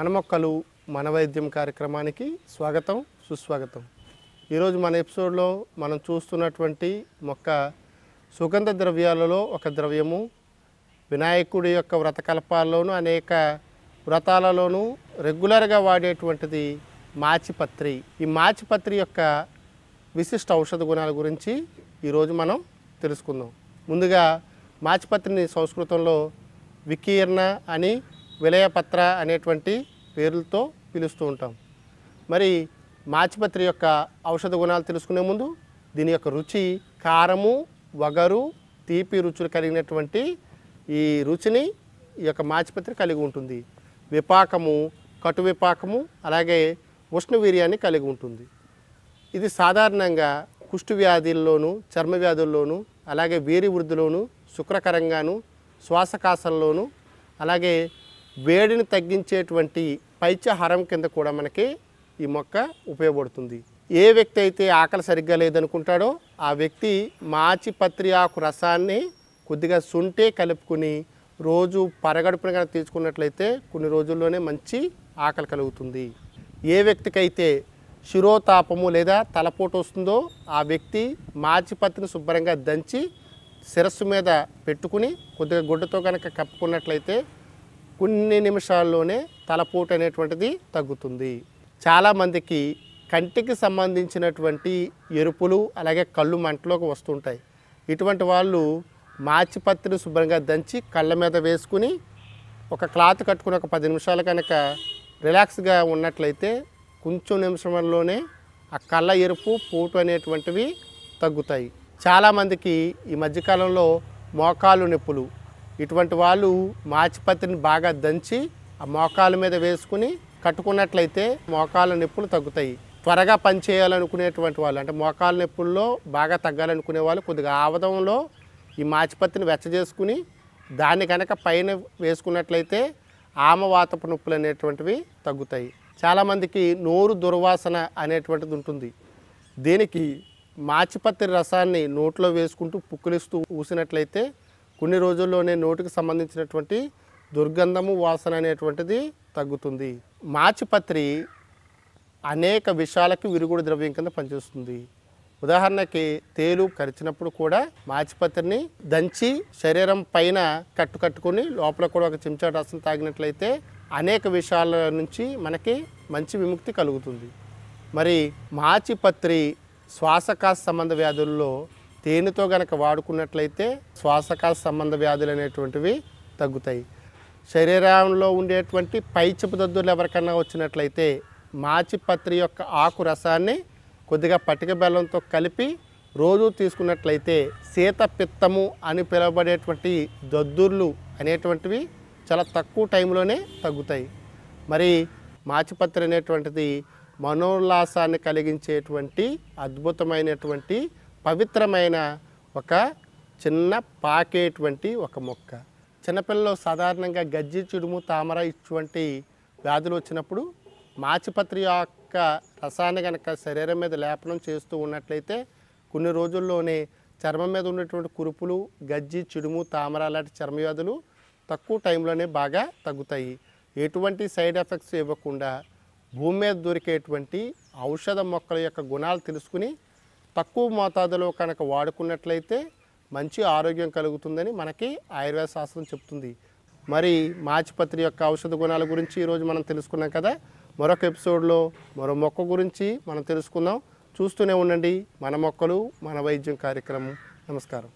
మన మొక్కలు మన వైద్యం కార్యక్రమానికి స్వాగతం సుస్వాగతం. ఈరోజు మన ఎపిసోడ్లో మనం చూస్తున్నటువంటి మొక్క సుగంధ ద్రవ్యాలలో ఒక ద్రవ్యము. వినాయకుడి యొక్క వ్రతకల్పాల్లోనూ అనేక వ్రతాలలోనూ రెగ్యులర్గా వాడేటువంటిది మాచిపత్రి. ఈ మాచిపత్రి యొక్క విశిష్ట ఔషధ గుణాల గురించి ఈరోజు మనం తెలుసుకుందాం. ముందుగా మాచిపత్రిని సంస్కృతంలో వికీర్ణ అని, విలయపత్ర అనేటువంటి పేర్లతో పిలుస్తూ ఉంటాం. మరి మాచిపత్రి యొక్క ఔషధ గుణాలు తెలుసుకునే ముందు దీని యొక్క రుచి కారము, వగరు, తీపి రుచులు కలిగినటువంటి ఈ రుచిని ఈ యొక్క మాచిపత్రి కలిగి ఉంటుంది. విపాకము, కటు విపాకము, అలాగే ఉష్ణవీర్యాన్ని కలిగి ఉంటుంది. ఇది సాధారణంగా కుష్టు వ్యాధుల్లోనూ, చర్మ వ్యాధుల్లోనూ, అలాగే వీరి వృద్ధిలోనూ, శుక్రకరంగాను, శ్వాసకాశంలోనూ, అలాగే వేడిని తగ్గించేటువంటి పైత్యహారం కింద కూడా మనకి ఈ మొక్క ఉపయోగపడుతుంది. ఏ వ్యక్తి అయితే ఆకలి సరిగ్గా లేదనుకుంటాడో ఆ వ్యక్తి మాచిపత్రి ఆకు రసాన్ని కొద్దిగా శుంఠి కలుపుకుని రోజు పరగడుపున కనుక తీసుకున్నట్లయితే కొన్ని రోజుల్లోనే మంచి ఆకలి కలుగుతుంది. ఏ వ్యక్తికైతే శిరోతాపము లేదా తలపోటు వస్తుందో ఆ వ్యక్తి మాచిపత్రిని శుభ్రంగా దంచి శిరస్సు మీద పెట్టుకుని కొద్దిగా గుడ్డతో కనుక కప్పుకున్నట్లయితే కొన్ని నిమిషాల్లోనే తలపోటు అనేటువంటిది తగ్గుతుంది. చాలామందికి కంటికి సంబంధించినటువంటి ఎరుపులు, అలాగే కళ్ళు మంటలోకి వస్తుంటాయి. ఇటువంటి వాళ్ళు మాచిపత్రిని శుభ్రంగా దంచి కళ్ళ మీద వేసుకుని ఒక క్లాత్ కట్టుకుని ఒక 10 నిమిషాలు కనుక రిలాక్స్గా ఉన్నట్లయితే కొంచెం నిమిషంలోనే ఆ కళ్ళ ఎరుపు, పోటు అనేటువంటివి తగ్గుతాయి. చాలామందికి ఈ మధ్యకాలంలో మోకాలు నొప్పులు, ఇటువంటి వాళ్ళు మాచిపత్రిని బాగా దంచి ఆ మోకాల మీద వేసుకుని కట్టుకున్నట్లయితే మోకాల నొప్పులు తగ్గుతాయి. త్వరగా పని చేయాలనుకునేటువంటి వాళ్ళు, అంటే మోకాల నొప్పుల్లో బాగా తగ్గాలనుకునే వాళ్ళు కొద్దిగా ఆవదంలో ఈ మాచిపత్రిని వెచ్చజేసుకుని దాన్ని కనుక పైన వేసుకున్నట్లయితే ఆమవాతపు నొప్పులు అనేటువంటివి తగ్గుతాయి. చాలామందికి నోరు దుర్వాసన అనేటువంటిది ఉంటుంది. దీనికి మాచిపత్రి రసాన్ని నోట్లో వేసుకుంటూ పుక్కిలిస్తూ ఊసినట్లయితే కొన్ని రోజుల్లోనే నోటికి సంబంధించినటువంటి దుర్గంధము, వాసన అనేటువంటిది తగ్గుతుంది. మాచిపత్రి అనేక విషాలకి విరుగుడు ద్రవ్యం కింద పనిచేస్తుంది. ఉదాహరణకి తేలు కరిచినప్పుడు కూడా మాచిపత్రిని దంచి శరీరం పైన కట్టుకుని లోపల కూడా ఒక చెంచా రసం తాగినట్లయితే అనేక విషయాల నుంచి మనకి మంచి విముక్తి కలుగుతుంది. మరి మాచిపత్రి శ్వాసకాశ సంబంధ వ్యాధుల్లో తేనెతో గనక వాడుకున్నట్లయితే శ్వాసకాశ సంబంధ వ్యాధులు అనేటువంటివి తగ్గుతాయి. శరీరంలో ఉండేటువంటి పైచపు దద్దుర్లు ఎవరికన్నా వచ్చినట్లయితే మాచిపత్రి యొక్క ఆకు రసాన్ని కొద్దిగా పటిక బెల్లంతో కలిపి రోజు తీసుకున్నట్లయితే శీతపిత్తము అని పిలువబడేటువంటి దద్దుర్లు అనేటువంటివి చాలా తక్కువ టైంలోనే తగ్గుతాయి. మరి మాచిపత్రి అనేటువంటిది మనోల్లాసాన్ని కలిగించేటువంటి అద్భుతమైనటువంటి పవిత్రమైన ఒక చిన్న పాకేటువంటి ఒక మొక్క. చిన్నపిల్లలు సాధారణంగా గజ్జి, చిడుము, తామర ఇటువంటి వ్యాధులు వచ్చినప్పుడు మాచిపత్రి యొక్క రసాన్ని కనుక శరీరం మీద లేపనం చేస్తూ ఉన్నట్లయితే కొన్ని రోజుల్లోనే చర్మం మీద ఉన్నటువంటి కురుపులు, గజ్జి, చిడుము, తామర లాంటి చర్మ వ్యాధులు తక్కువ టైంలోనే బాగా తగ్గుతాయి. ఎటువంటి సైడ్ ఎఫెక్ట్స్ ఇవ్వకుండా భూమి మీద దొరికేటువంటి ఔషధ మొక్కల యొక్క గుణాలు తెలుసుకుని తక్కువ మోతాదులో కనుక వాడుకున్నట్లయితే మంచి ఆరోగ్యం కలుగుతుందని మనకి ఆయుర్వేద శాస్త్రం చెప్తుంది. మరి మాచిపత్రి యొక్క ఔషధ గుణాల గురించి ఈరోజు మనం తెలుసుకున్నాం కదా. మరొక ఎపిసోడ్లో మరో మొక్క గురించి మనం తెలుసుకుందాం. చూస్తూనే ఉండండి మన మొక్కలు మన వైద్యం కార్యక్రమం. నమస్కారం.